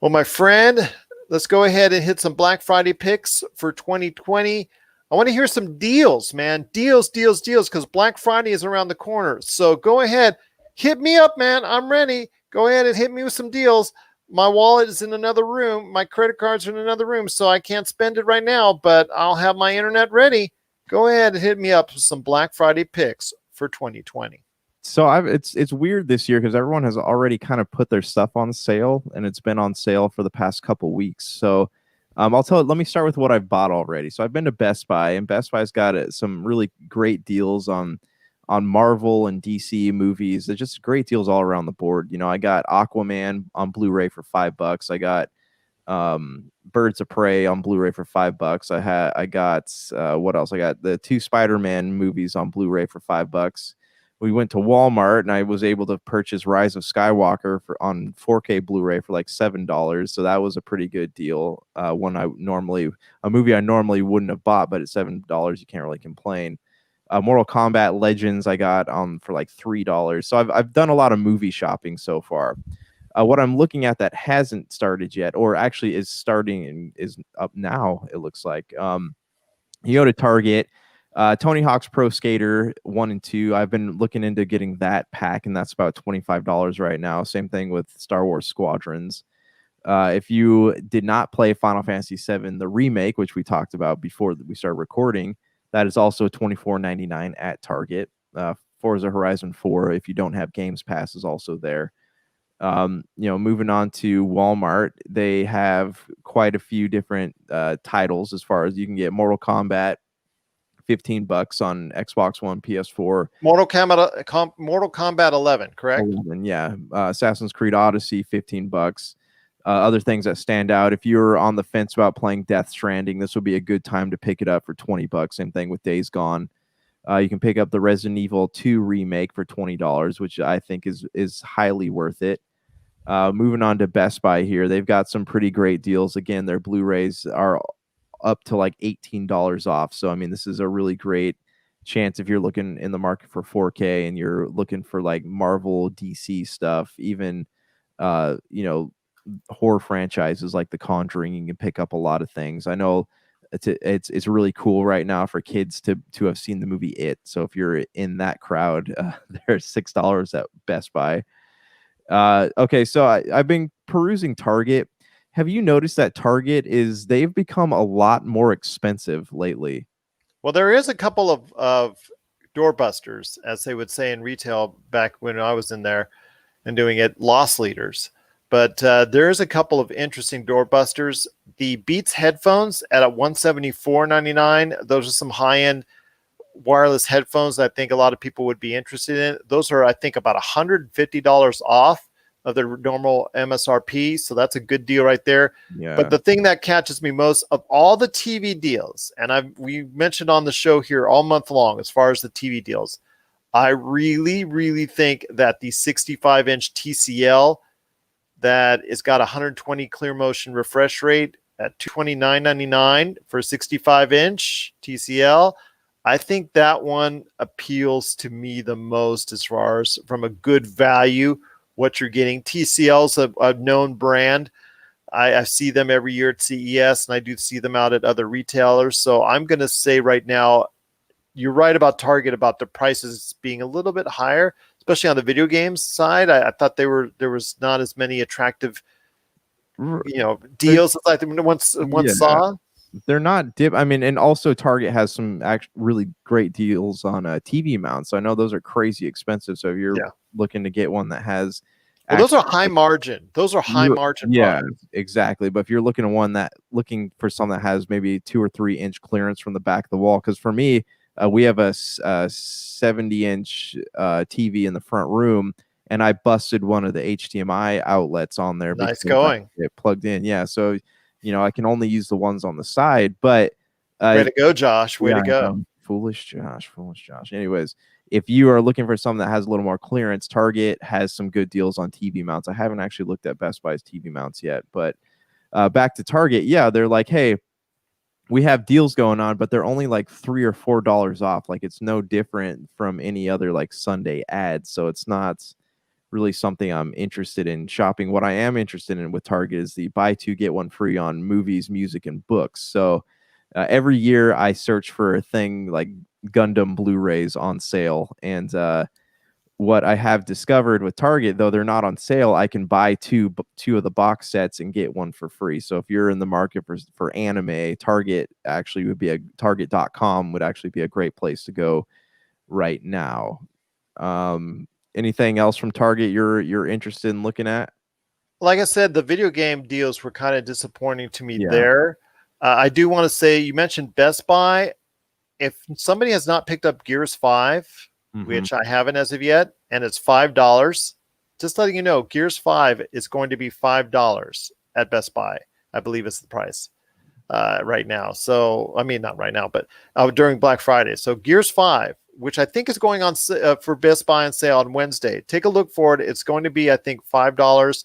Well, my friend, let's go ahead and hit some Black Friday picks for 2020. I want to hear some deals, man. Deals, because Black Friday is around the corner. So go ahead. Hit me up, man. I'm ready. Go ahead and hit me with some deals. My wallet is in another room. My credit cards are in another room, so I can't spend it right now, but I'll have my internet ready. Go ahead and hit me up with some Black Friday picks for 2020. So it's weird this year because everyone has already kind of put their stuff on sale, and it's been on sale for the past couple weeks. So let me start with what I've bought already. So I've been to Best Buy, and Best Buy's got some really great deals on Marvel and DC movies. They're just great deals all around the board. I got Aquaman on Blu-ray for $5. I got Birds of Prey on Blu-ray for $5. I got what else? I got the 2 Spider-Man movies on Blu-ray for $5. We went to Walmart and I was able to purchase Rise of Skywalker on 4K Blu-ray for like $7. So that was a pretty good deal. A movie I normally wouldn't have bought, but at $7, you can't really complain. Mortal Kombat Legends I got for like $3. So I've done a lot of movie shopping so far. What I'm looking at that hasn't started yet, or actually is starting and is up now, it looks like. You go to Target, Tony Hawk's Pro Skater 1 and 2. I've been looking into getting that pack, and that's about $25 right now. Same thing with Star Wars Squadrons. If you did not play Final Fantasy VII, the remake, which we talked about before we started recording, that is also $24.99 at Target. Forza Horizon 4, if you don't have Games Pass, is also there. Moving on to Walmart, they have quite a few different titles as far as you can get Mortal Kombat, $15 on Xbox One, PS4. Mortal Kombat 11, correct? 11, yeah. Assassin's Creed Odyssey, $15. Other things that stand out, if you're on the fence about playing Death Stranding, this would be a good time to pick it up for $20. Same thing with Days Gone. You can pick up the Resident Evil 2 remake for $20, which I think is highly worth it. Moving on to Best Buy here, they've got some pretty great deals. Again, their Blu-rays are up to like $18 off. So, I mean, this is a really great chance if you're looking in the market for 4K and you're looking for like Marvel, DC stuff, even, horror franchises like The Conjuring. You can pick up a lot of things. I know it's really cool right now for kids to have seen the movie It. So if you're in that crowd, there's $6 at Best Buy. Okay, so I've been perusing Target. Have you noticed that they've become a lot more expensive lately? Well, there is a couple of doorbusters, as they would say in retail back when I was in there and doing it, loss leaders. But there's a couple of interesting doorbusters. The Beats headphones at $174.99. Those are some high-end wireless headphones that I think a lot of people would be interested in. Those are, I think, about $150 off of their normal MSRP. So that's a good deal right there. Yeah. But the thing that catches me most of all the TV deals, and we mentioned on the show here all month long as far as the TV deals, I really, really think that the 65-inch TCL that has got 120 clear motion refresh rate at $229.99 for a 65-inch TCL, I think that one appeals to me the most as far as from a good value, what you're getting. TCL's a known brand. I see them every year at CES, and I do see them out at other retailers. So I'm going to say right now, you're right about Target, about the prices being a little bit higher, especially on the video games side. I thought there was not as many attractive, deals as I once Yeah. saw. They're not dip. I mean, and also Target has some really great deals on TV mounts. So I know those are crazy expensive. So if you're looking to get one that has, well, those are high margin. Those are high margin. Yeah, products. exactly. But if you're looking looking for something that has maybe 2 or 3 inch clearance from the back of the wall, because for me, we have a 70-inch TV in the front room, and I busted one of the HDMI outlets on there. Nice because going. it plugged in. Yeah, so I can only use the ones on the side. But way to go, Josh. Way yeah, to go. Foolish Josh. Anyways, if you are looking for something that has a little more clearance, Target has some good deals on TV mounts. I haven't actually looked at Best Buy's TV mounts yet, but back to Target, yeah, they're like, hey, we have deals going on, but they're only like $3 or $4 off. Like, it's no different from any other like Sunday ad. So it's not really something I'm interested in shopping. What I am interested in with Target is the buy 2 get 1 free on movies, music, and books. So every year I search for a thing like Gundam Blu-rays on sale. And what I have discovered with Target, though they're not on sale, I can buy two of the box sets and get one for free. So if you're in the market for anime, Target actually would be Target.com would actually be a great place to go right now. Anything else from Target you're interested in looking at? Like I said, the video game deals were kind of disappointing to me there. I do want to say, you mentioned Best Buy. If somebody has not picked up Gears 5, which I haven't as of yet, and it's $5, just letting you know, Gears 5 is going to be $5 at Best Buy. I believe it's the price right now. So, I mean, not right now, but during Black Friday. So Gears 5, which I think is going on for Best Buy on sale on Wednesday. Take a look for it. It's going to be, I think, $5.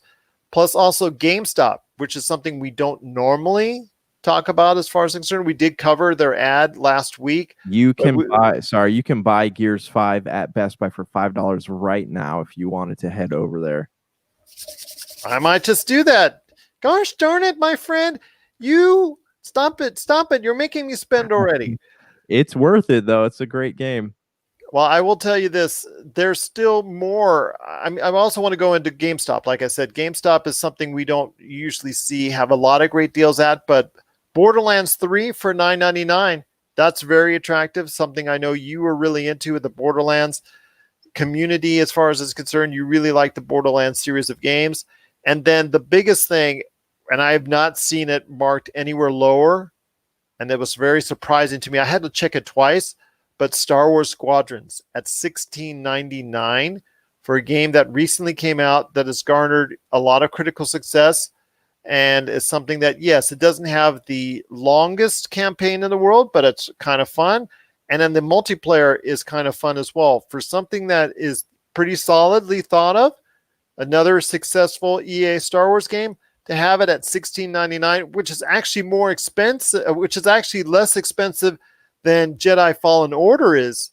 Plus also GameStop, which is something we don't normally talk about as far as concerned. We did cover their ad last week. You can buy Gears 5 at Best Buy for $5 right now if you wanted to head over there. I might just do that. Gosh darn it, my friend. You stop it. You're making me spend already. It's worth it, though. It's a great game. Well, I will tell you this. There's still more. I also want to go into GameStop. Like I said, GameStop is something we don't usually have a lot of great deals at, but Borderlands 3 for $9.99. That's very attractive. Something I know you were really into with the Borderlands community as far as it's concerned. You really like the Borderlands series of games. And then the biggest thing, and I have not seen it marked anywhere lower, and it was very surprising to me. I had to check it twice, but Star Wars Squadrons at $16.99 for a game that recently came out that has garnered a lot of critical success. And it's something that, yes, it doesn't have the longest campaign in the world, but it's kind of fun. And then the multiplayer is kind of fun as well. For something that is pretty solidly thought of, another successful EA Star Wars game, to have it at $16.99, which is actually more expensive, which is actually less expensive than Jedi Fallen Order is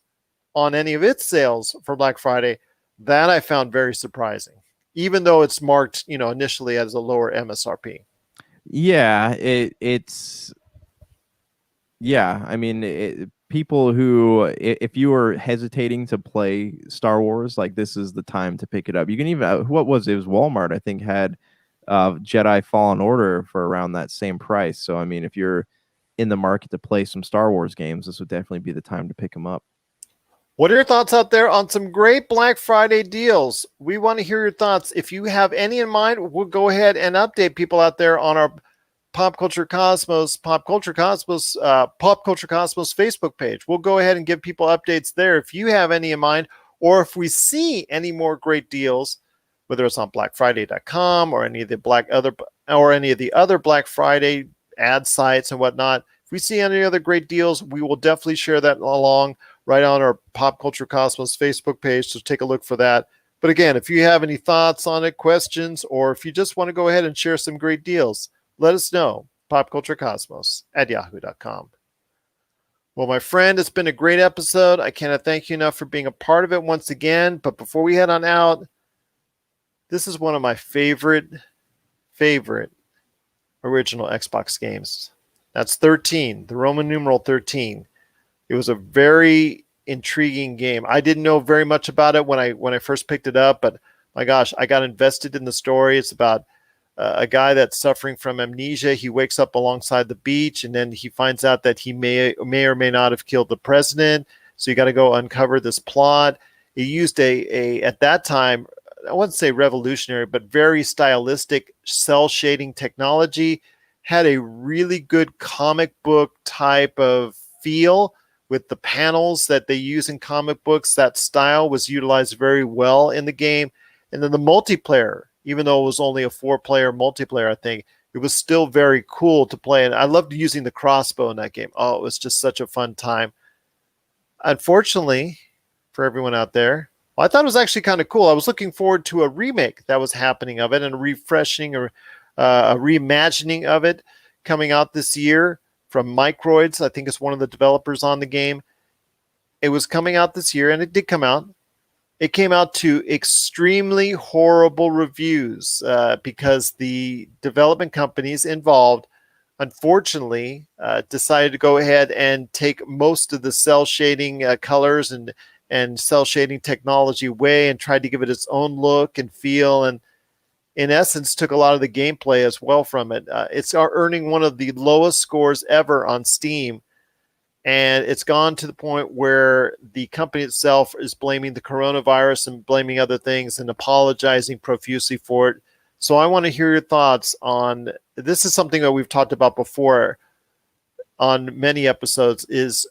on any of its sales for Black Friday, that I found very surprising, even though it's marked, initially as a lower MSRP. Yeah, it's I mean, people who, if you were hesitating to play Star Wars, like, this is the time to pick it up. You can even, it was Walmart, I think, had Jedi Fallen Order for around that same price. So I mean, if you're in the market to play some Star Wars games, this would definitely be the time to pick them up. What are your thoughts out there on some great Black Friday deals? We want to hear your thoughts. If you have any in mind, we'll go ahead and update people out there on our Pop Culture Cosmos Facebook page. We'll go ahead and give people updates there if you have any in mind, or if we see any more great deals, whether it's on BlackFriday.com or any of the other Black Friday ad sites and whatnot. If we see any other great deals, we will definitely share that along right on our Pop Culture Cosmos Facebook page. So take a look for that. But again, if you have any thoughts on it, questions, or if you just want to go ahead and share some great deals, let us know. popculturecosmos@yahoo.com. Well, my friend, it's been a great episode. I cannot thank you enough for being a part of it once again. But before we head on out, this is one of my favorite original Xbox games. That's 13, the Roman numeral 13. It was a very intriguing game. I didn't know very much about it when I first picked it up, but my gosh, I got invested in the story. It's about a guy that's suffering from amnesia. He wakes up alongside the beach, and then he finds out that he may or may not have killed the president. So you got to go uncover this plot. He used a at that time, I wouldn't say revolutionary, but very stylistic cell shading technology. Had a really good comic book type of feel with the panels that they use in comic books. That style was utilized very well in the game. And then the multiplayer, even though it was only a 4-player multiplayer, I think it was still very cool to play. And I loved using the crossbow in that game. Oh, it was just such a fun time. Unfortunately, for everyone out there, well, I thought it was actually kind of cool. I was looking forward to a remake that was happening of it, and a refreshing or a reimagining of it coming out this year from Microids. I think it's one of the developers on the game. It was coming out this year, and it did come out. It came out to extremely horrible reviews because the development companies involved, unfortunately, decided to go ahead and take most of the cell shading colors and cell shading technology away and tried to give it its own look and feel, and in essence took a lot of the gameplay as well from it. It's earning one of the lowest scores ever on Steam, and it's gone to the point where the company itself is blaming the coronavirus and blaming other things and apologizing profusely for it. So I want to hear your thoughts on this. Is something that we've talked about before on many episodes, is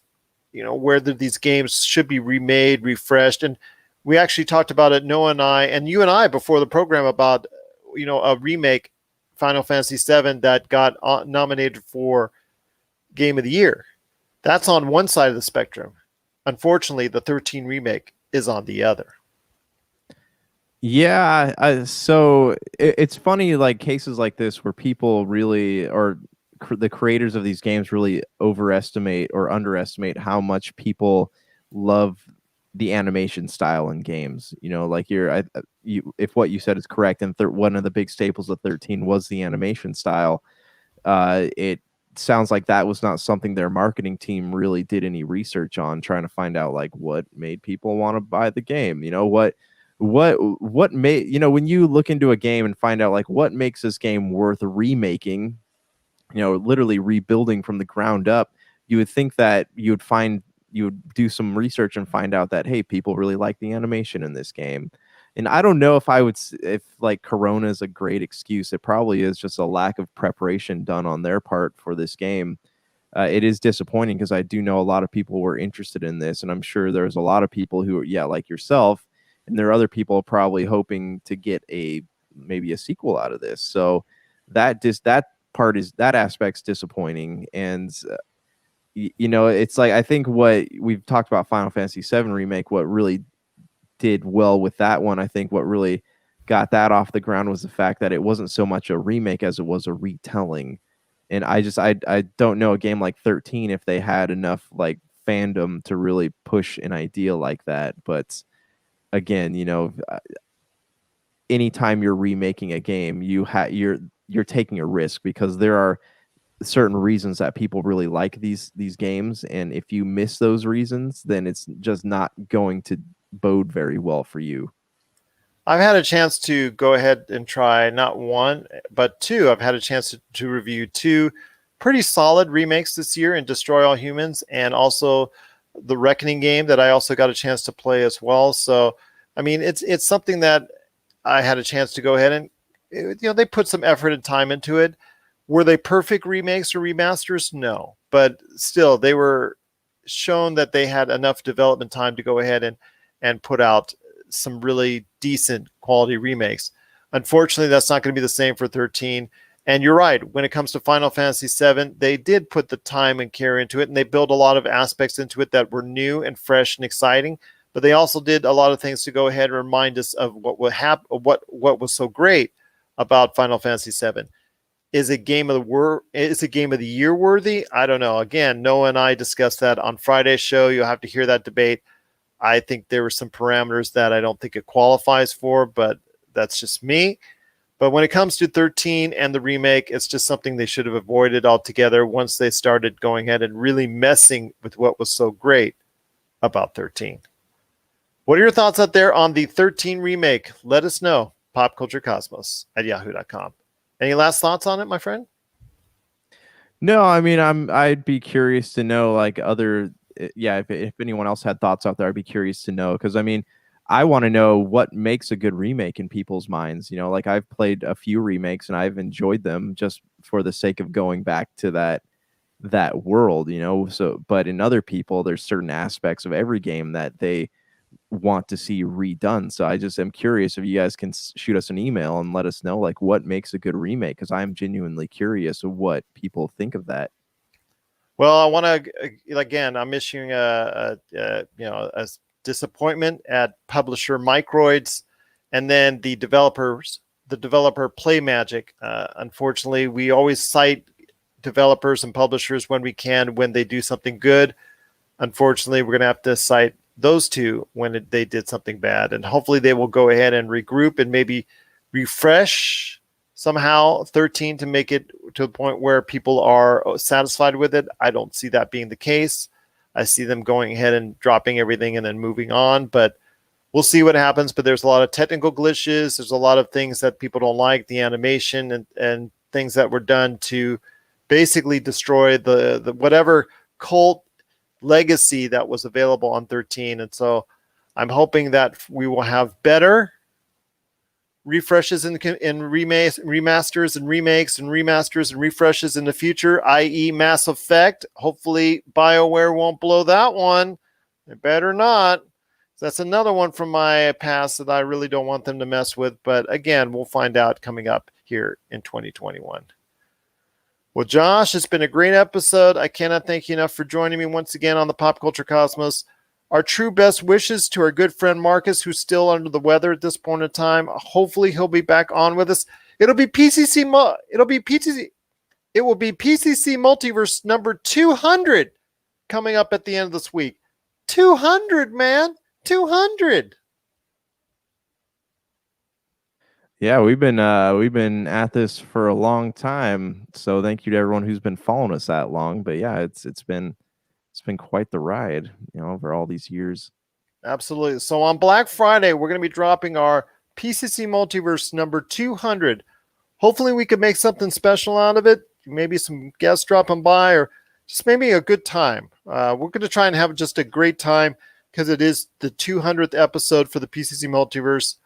whether these games should be remade, refreshed. And we actually talked about it, Noah and I, and you and I before the program, about a remake, Final Fantasy VII, that got nominated for Game of the Year. That's on one side of the spectrum. Unfortunately, the 13 remake is on the other. Yeah, so it's funny, like cases like this where people really, or the creators of these games really overestimate or underestimate how much people love the animation style in games. Like if what you said is correct, and one of the big staples of 13 was the animation style, it sounds like that was not something their marketing team really did any research on, trying to find out like what made people want to buy the game. What made, when you look into a game and find out like what makes this game worth remaking, literally rebuilding from the ground up, you would think that you would do some research and find out that, hey, people really like the animation in this game. And I don't know if like Corona is a great excuse. It probably is just a lack of preparation done on their part for this game. It is disappointing because I do know a lot of people were interested in this, and I'm sure there's a lot of people who, like yourself, and there are other people probably hoping to get maybe a sequel out of this. So that aspect's disappointing. And it's like, I think what we've talked about Final Fantasy VII Remake, what really did well with that one, I think what really got that off the ground was the fact that it wasn't so much a remake as it was a retelling. And I don't know a game like 13 if they had enough like fandom to really push an idea like that. But again, anytime you're remaking a game, you're taking a risk, because there are certain reasons that people really like these games, and if you miss those reasons, then it's just not going to bode very well for you. I've had a chance to go ahead and try not one, but two. I've had a chance to review two pretty solid remakes this year in Destroy All Humans, and also the Reckoning game that I also got a chance to play as well. So, I mean, it's something that I had a chance to go ahead and, they put some effort and time into it. Were they perfect remakes or remasters? No, but still, they were shown that they had enough development time to go ahead and put out some really decent quality remakes. Unfortunately, that's not going to be the same for 13. And you're right, when it comes to Final Fantasy VII, they did put the time and care into it, and they built a lot of aspects into it that were new and fresh and exciting. But they also did a lot of things to go ahead and remind us of what would happen, what was so great about Final Fantasy VII. Is it game of the year worthy? I don't know. Again, Noah and I discussed that on Friday's show. You'll have to hear that debate. I think there were some parameters that I don't think it qualifies for, but that's just me. But when it comes to 13 and the remake, it's just something they should have avoided altogether once they started going ahead and really messing with what was so great about 13. What are your thoughts out there on the 13 remake? Let us know. popculturecosmos@yahoo.com. Any last thoughts on it, my friend? No, I mean, I'd be curious to know, like, yeah, if anyone else had thoughts out there, I'd be curious to know, because I mean, I want to know what makes a good remake in people's minds. You know, like, I've played a few remakes and I've enjoyed them just for the sake of going back to that world, you know. So, but in other people, there's certain aspects of every game that they want to see redone. So I just am curious if you guys can shoot us an email and let us know, like, what makes a good remake, because I'm genuinely curious of what people think of that. Well, I want to again. I'm issuing a disappointment at publisher Microids, and then the developer Play Magic. Unfortunately, we always cite developers and publishers when we can when they do something good. Unfortunately, we're going to have to cite those two when they did something bad, and hopefully they will go ahead and regroup and maybe refresh somehow 13 to make it to the point where people are satisfied with it. I don't see that being the case. I see them going ahead and dropping everything and then moving on, but we'll see what happens. But there's a lot of technical glitches. There's a lot of things that people don't like, the animation and things that were done to basically destroy the whatever cult legacy that was available on 13. And so I'm hoping that we will have better refreshes and remasters and remakes and remasters and refreshes in the future, i.e. Mass Effect. Hopefully BioWare won't blow that one. They better not. That's another one from my past that I really don't want them to mess with. But again, we'll find out coming up here in 2021. Well, Josh, it's been a great episode. I cannot thank you enough for joining me once again on the Pop Culture Cosmos. Our true best wishes to our good friend Marcus, who's still under the weather at this point in time. Hopefully, he'll be back on with us. It will be PCC Multiverse number 200 coming up at the end of this week. 200, man, 200. Yeah, we've been at this for a long time. So thank you to everyone who's been following us that long. But yeah, it's been quite the ride, you know, over all these years. Absolutely. So on Black Friday, we're going to be dropping our PCC Multiverse number 200. Hopefully we can make something special out of it. Maybe some guests dropping by, or just maybe a good time. We're going to try and have just a great time because it is the 200th episode for the PCC Multiverse.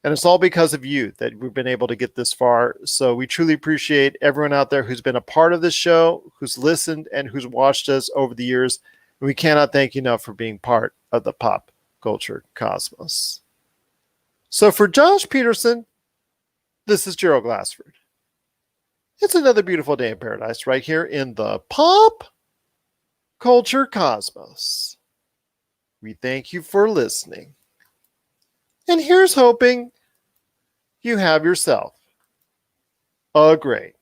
And it's all because of you that we've been able to get this far. So we truly appreciate everyone out there who's been a part of this show, who's listened, and who's watched us over the years. And we cannot thank you enough for being part of the Pop Culture Cosmos. So for Josh Peterson, this is Gerald Glassford. It's another beautiful day in paradise right here in the Pop Culture Cosmos. We thank you for listening. And here's hoping you have yourself a great